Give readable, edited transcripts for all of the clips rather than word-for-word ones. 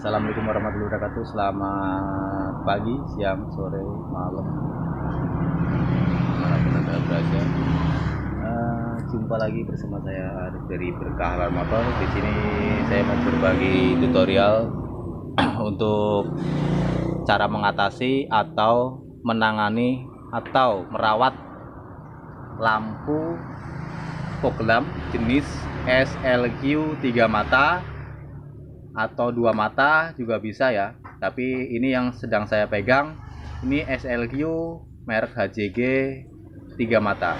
Assalamualaikum warahmatullahi wabarakatuh. Selamat pagi, siang, sore, malam, manapun anda berada. Jumpa lagi bersama saya Arif dari Berkah Halal Motor. Di sini saya mau berbagi tutorial untuk cara mengatasi atau menangani atau merawat lampu fog lamp jenis SLQ 3 mata atau 2 mata juga bisa ya, tapi ini yang sedang saya pegang ini SLQ merek HJG 3 mata.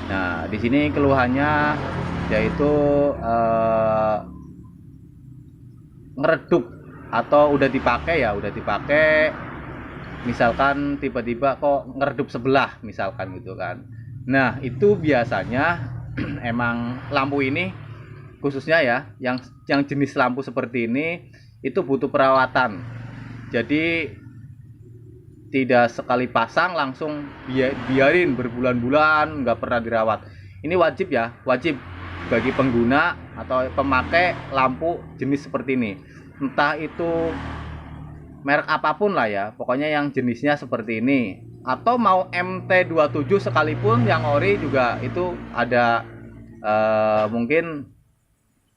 Nah, di sini keluhannya yaitu ngeredup atau udah dipakai misalkan tiba-tiba kok ngeredup sebelah misalkan gitu kan. Nah, itu biasanya emang lampu ini khususnya ya yang jenis lampu seperti ini itu butuh perawatan. Jadi tidak sekali pasang langsung biarin berbulan-bulan nggak pernah dirawat. Ini wajib ya, wajib bagi pengguna atau pemakai lampu jenis seperti ini, entah itu merek apapun lah ya, pokoknya yang jenisnya seperti ini, atau mau MT27 sekalipun yang ori juga itu ada mungkin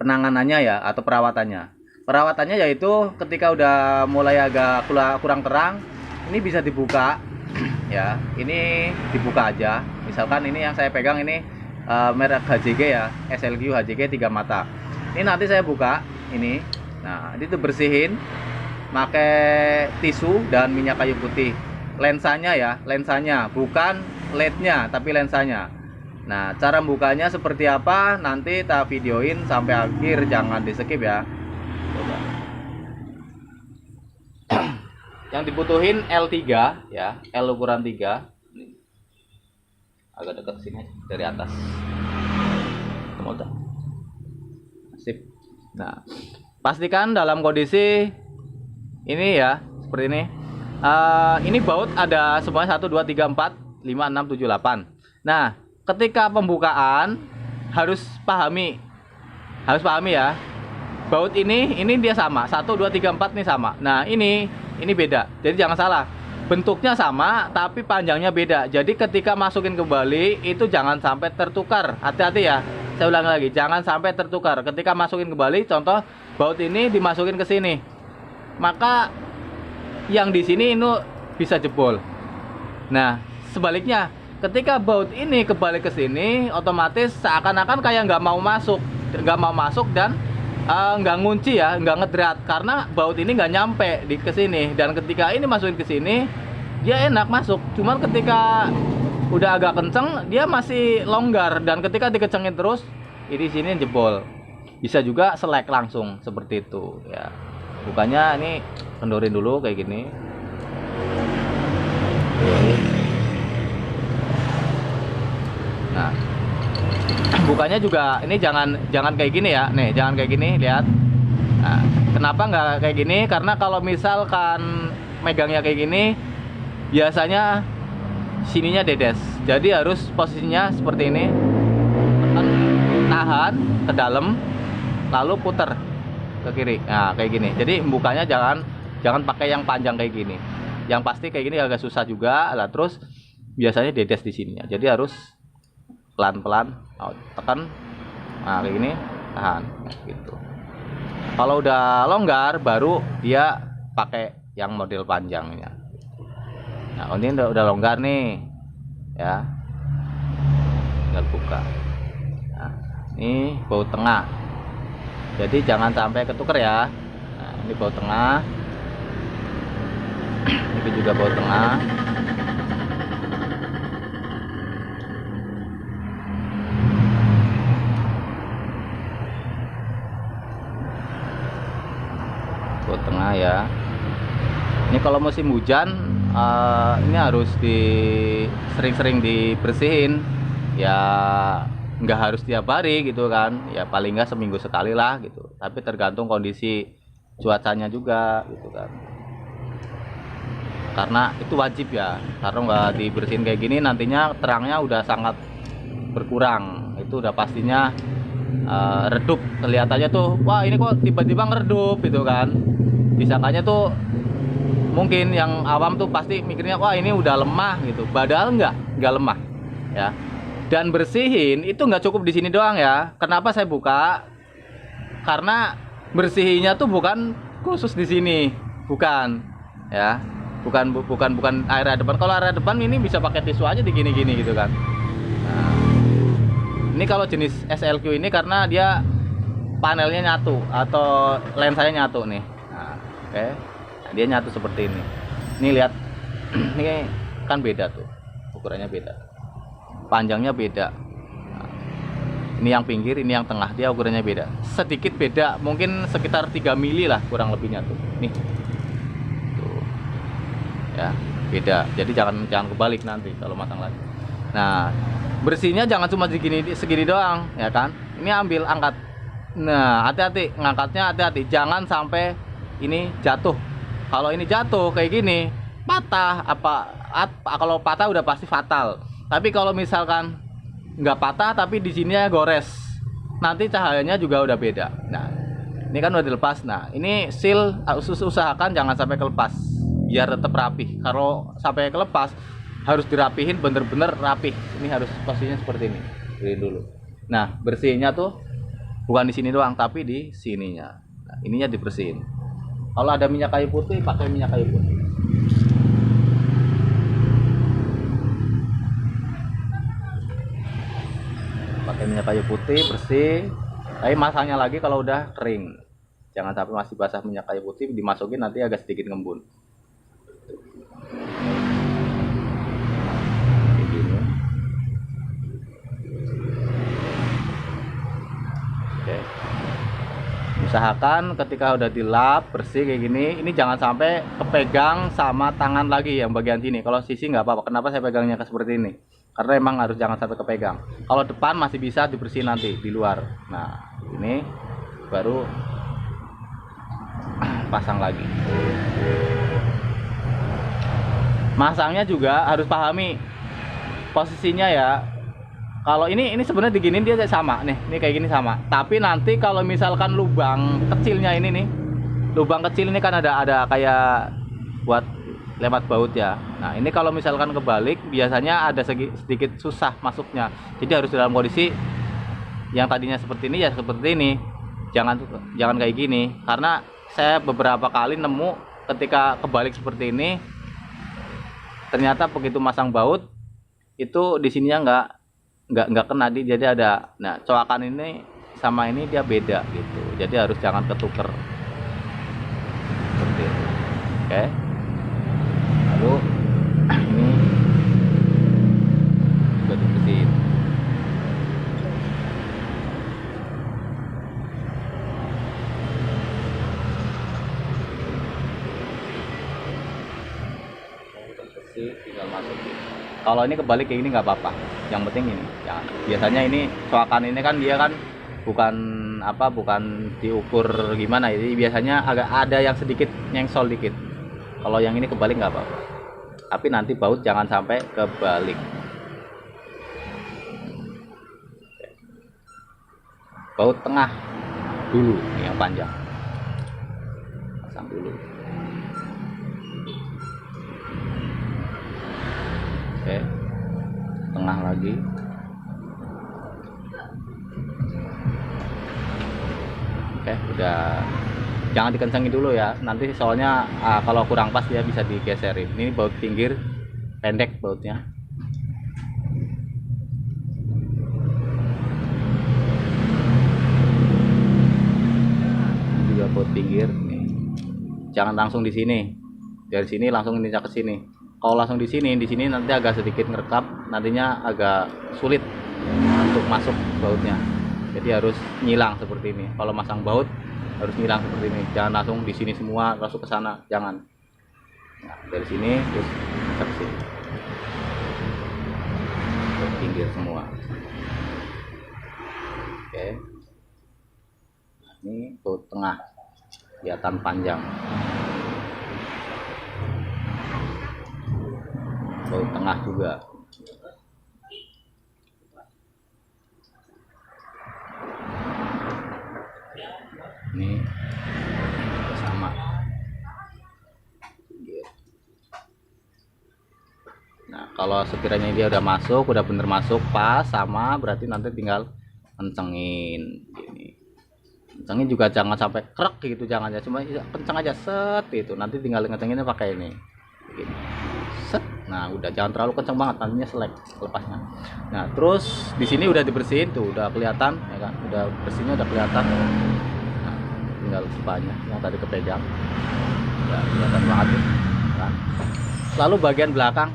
penanganannya ya atau perawatannya yaitu ketika udah mulai agak kurang terang ini bisa dibuka ya, ini dibuka aja. Misalkan ini yang saya pegang ini merek HJG ya, SLQ HJG 3 mata. Ini nanti saya buka ini, nah itu bersihin pakai tisu dan minyak kayu putih. Lensanya ya, lensanya bukan LED-nya tapi lensanya. Nah, cara bukanya seperti apa nanti tak videoin sampai akhir, jangan di skip ya. Coba. Yang dibutuhin L3 ya, L ukuran 3. Agak dekat sini dari atas. Kemudian. Sip. Nah, pastikan dalam kondisi ini ya, seperti ini. Ini baut ada semuanya 1 2 3 4 5 6 7 8. Nah, ketika pembukaan harus pahami ya, baut ini dia sama 1 2 3 4 nih sama. Nah ini beda, jadi jangan salah, bentuknya sama tapi panjangnya beda. Jadi ketika masukin kembali itu jangan sampai tertukar, hati-hati ya, saya ulang lagi, jangan sampai tertukar ketika masukin kembali. Contoh baut ini dimasukin ke sini, maka yang di sini itu bisa jebol. Nah sebaliknya, ketika baut ini kebalik ke sini, otomatis seakan-akan kayak nggak mau masuk dan nggak ngunci ya, nggak ngedrat karena baut ini nggak nyampe ke sini. Dan ketika ini masukin ke sini, dia enak masuk. Cuman ketika udah agak kenceng, dia masih longgar, dan ketika dikencengin terus, ini sini jebol. Bisa juga selek langsung seperti itu ya. Bukannya ini kendorin dulu kayak gini. Nah, bukanya juga ini jangan kayak gini ya. Nih, jangan kayak gini, lihat. Nah, kenapa nggak kayak gini? Karena kalau misalkan megangnya kayak gini, biasanya sininya dedes. Jadi harus posisinya seperti ini. Tahan ke dalam, lalu puter ke kiri. Nah, kayak gini. Jadi bukanya jangan pakai yang panjang kayak gini. Yang pasti kayak gini agak susah juga. Lah terus biasanya dedes di sininya. Jadi harus pelan-pelan tekan, nah kayak gini, tahan gitu. Kalau udah longgar baru dia pakai yang model panjangnya. Nah ini udah longgar nih ya, tinggal buka. Nah ini baut tengah, jadi jangan sampai ketuker ya. Nah ini baut tengah, ini juga baut tengah. Tengah ya. Ini kalau musim hujan ini harus sering-sering dibersihin ya, nggak harus tiap hari gitu kan ya, paling nggak seminggu sekali lah gitu, tapi tergantung kondisi cuacanya juga gitu kan, karena itu wajib ya, karena nggak dibersihin kayak gini nantinya terangnya udah sangat berkurang, itu udah pastinya redup. Kelihatannya tuh, wah ini kok tiba-tiba ngeredup gitu kan, disangkanya tuh mungkin yang awam tuh pasti mikirnya wah ini udah lemah gitu, padahal nggak lemah ya. Dan bersihin itu nggak cukup di sini doang ya. Kenapa saya buka? Karena bersihinnya tuh bukan khusus di sini, bukan ya, bukan area depan. Kalau area depan ini bisa pakai tisu aja digini-gini gitu kan. Nah, ini kalau jenis SLQ ini karena dia panelnya nyatu atau lensanya nyatu nih. Nah, oke. Nah, dia nyatu seperti ini. Ini lihat, ini kan beda tuh, ukurannya beda, panjangnya beda. Nah, ini yang pinggir, ini yang tengah, dia ukurannya beda, sedikit beda, mungkin sekitar 3 mili lah kurang lebihnya tuh. Nih, tuh, ya beda. Jadi jangan kebalik nanti kalau masang lagi. Nah, bersihnya jangan cuma segini doang, ya kan? Ini ambil, angkat. Nah, hati-hati ngangkatnya, hati-hati, jangan sampai ini jatuh. Kalau ini jatuh kayak gini, patah kalau patah udah pasti fatal. Tapi kalau misalkan nggak patah tapi di sininya gores, nanti cahayanya juga udah beda. Nah, ini kan udah dilepas. Nah, ini seal usahakan jangan sampai kelepas, biar tetap rapih. Kalau sampai kelepas harus dirapihin bener-bener rapih. Ini harus posisinya seperti ini. Ini dulu. Nah, bersihnya tuh bukan di sini doang, tapi di sininya. Nah, ininya dibersihin. Kalau ada minyak kayu putih, pakai minyak kayu putih. Pakai minyak kayu putih, bersih. Tapi masangnya lagi kalau udah kering. Jangan sampai masih basah minyak kayu putih, dimasukin nanti agak sedikit ngembun. Oke. Usahakan ketika udah dilap bersih kayak gini, ini jangan sampai kepegang sama tangan lagi yang bagian sini. Kalau sisi nggak apa-apa. Kenapa saya pegangnya seperti ini? Karena emang harus jangan sampai kepegang. Kalau depan masih bisa dibersihin nanti di luar. Nah, ini baru pasang lagi. Masangnya juga harus pahami posisinya ya. Kalau ini sebenarnya diginin dia sama nih, ini kayak gini sama. Tapi nanti kalau misalkan lubang kecilnya ini nih, lubang kecil ini kan ada kayak buat lewat baut ya. Nah, ini kalau misalkan kebalik biasanya ada sedikit susah masuknya. Jadi harus dalam kondisi yang tadinya seperti ini ya seperti ini. Jangan kayak gini. Karena saya beberapa kali nemu ketika kebalik seperti ini, ternyata begitu masang baut itu di sininya nggak kena, jadi ada, nah coakan ini sama ini dia beda gitu, jadi harus jangan ketuker seperti itu. Oke, lalu ini juga dibersihin. Bersih, tinggal masukin. Kalau ini kebalik kayak gini nggak apa-apa, yang penting ini jangan. Biasanya ini coakan ini kan dia kan bukan diukur gimana, jadi biasanya agak ada yang sedikit nyengsol dikit. Kalau yang ini kebalik nggak apa-apa, tapi nanti baut jangan sampai kebalik. Baut tengah dulu, ini yang panjang pasang dulu. Oke, tengah lagi. Oke, udah, jangan dikencengin dulu ya, nanti soalnya kalau kurang pas dia bisa digeserin. Ini baut pinggir pendek bautnya. Ini juga baut pinggir nih. Jangan langsung di sini, dari sini langsung injak ke sini. Kalau langsung di sini nanti agak sedikit ngerekap, nantinya agak sulit untuk masuk bautnya. Jadi harus nyilang seperti ini. Kalau masang baut harus nyilang seperti ini. Jangan langsung di sini semua masuk ke sana, jangan. Nah, dari sini terus ke sini. Baut pinggir semua. Oke. Nah, ini baut tengah, kelihatan panjang. Baut tengah juga. Ini sama. Kalau sekiranya dia udah masuk, udah bener masuk pas sama, berarti nanti tinggal kencengin gini. Kencengin juga jangan sampai krek gitu, jangan ya, cuma kenceng aja set itu. Nanti tinggal ngecenginnya pakai ini. Gini. Set. Nah, udah jangan terlalu kenceng banget, nantinya selek lepasnya. Nah, terus di sini udah dibersihin tuh, udah kelihatan ya kan? Udah bersihnya udah kelihatan. Nah, tinggal sipanya yang tadi kepegang. Ya, kelihatan banget ya, kan? Lalu bagian belakang.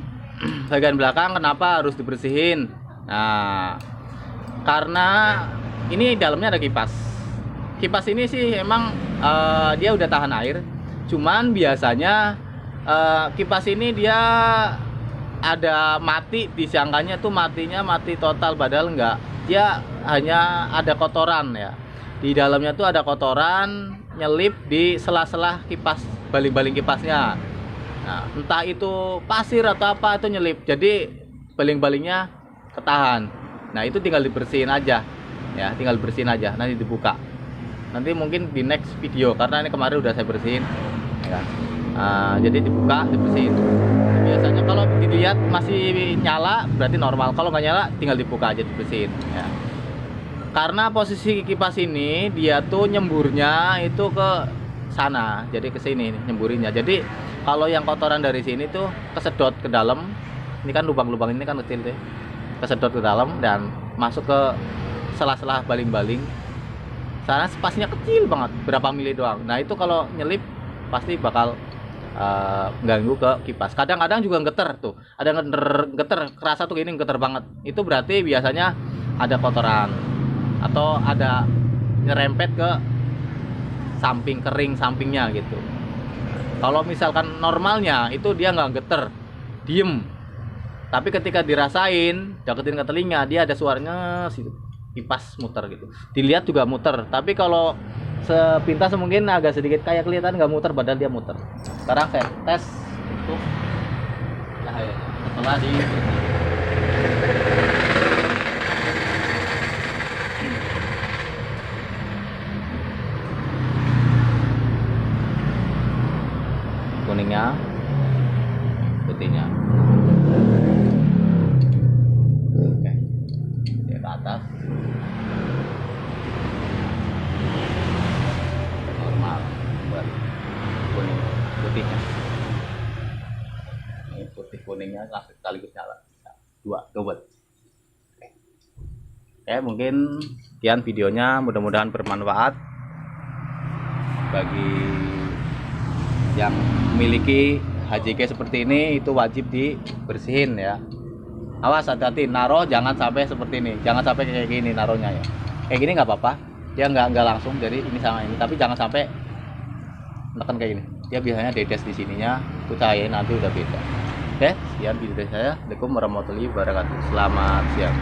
Bagian belakang kenapa harus dibersihin? Nah, karena ini dalamnya ada kipas. Kipas ini sih emang dia udah tahan air. Cuman biasanya kipas ini dia ada mati, disangkanya tuh mati total, padahal enggak. Dia hanya ada kotoran ya. Di dalamnya tuh ada kotoran nyelip di sela-sela kipas, baling-baling kipasnya. Nah, entah itu pasir atau apa itu nyelip, jadi baling-balingnya ketahan. Nah, itu tinggal dibersihin aja ya, tinggal bersihin aja, nanti dibuka. Nanti mungkin di next video, karena ini kemarin udah saya bersihin ya. Jadi dibuka, dibersihin. Biasanya kalau dilihat masih nyala berarti normal, kalau nggak nyala tinggal dibuka aja, dibersihin ya. Karena posisi kipas ini dia tuh nyemburnya itu ke sana, jadi ke sini nyemburinya. Jadi kalau yang kotoran dari sini tuh kesedot ke dalam. Ini kan lubang-lubang ini kan kecil deh. Kesedot ke dalam dan masuk ke sela-sela baling-baling. Sana spasinya kecil banget, berapa mili doang. Nah, itu kalau nyelip pasti bakal ganggu ke kipas. Kadang-kadang juga geter tuh. Ada geter, kerasa tuh gini, geter banget. Itu berarti biasanya ada kotoran atau ada nyerempet ke samping, kering sampingnya gitu. Kalau misalkan normalnya itu dia nggak geter, diem. Tapi ketika dirasain, deketin ke telinga, dia ada suaranya situ, kipas muter gitu. Dilihat juga muter. Tapi kalau sepintas mungkin agak sedikit kayak kelihatan nggak muter, padahal dia muter. Sekarang saya tes itu. Nah, ya. Setelah di kuningnya, putihnya. Oke, dia ke atas. Normal, kuning, putihnya. Ini putih kuningnya langsung sekaligus nyala. Dua, double. Oke, mungkin sekian videonya, mudah-mudahan bermanfaat bagi yang memiliki HJK seperti ini. Itu wajib dibersihin ya. Awas, hati-hati naruh, jangan sampai seperti ini, jangan sampai kayak gini naruhnya ya. Kayak gini nggak apa-apa, dia nggak langsung, jadi ini sama ini, tapi jangan sampai menekan kayak gini, dia biasanya dedes di sininya, itu cahaya nanti udah beda. Oke, sekian video dari saya. Assalamualaikum warahmatullahi wabarakatuh. Selamat siang.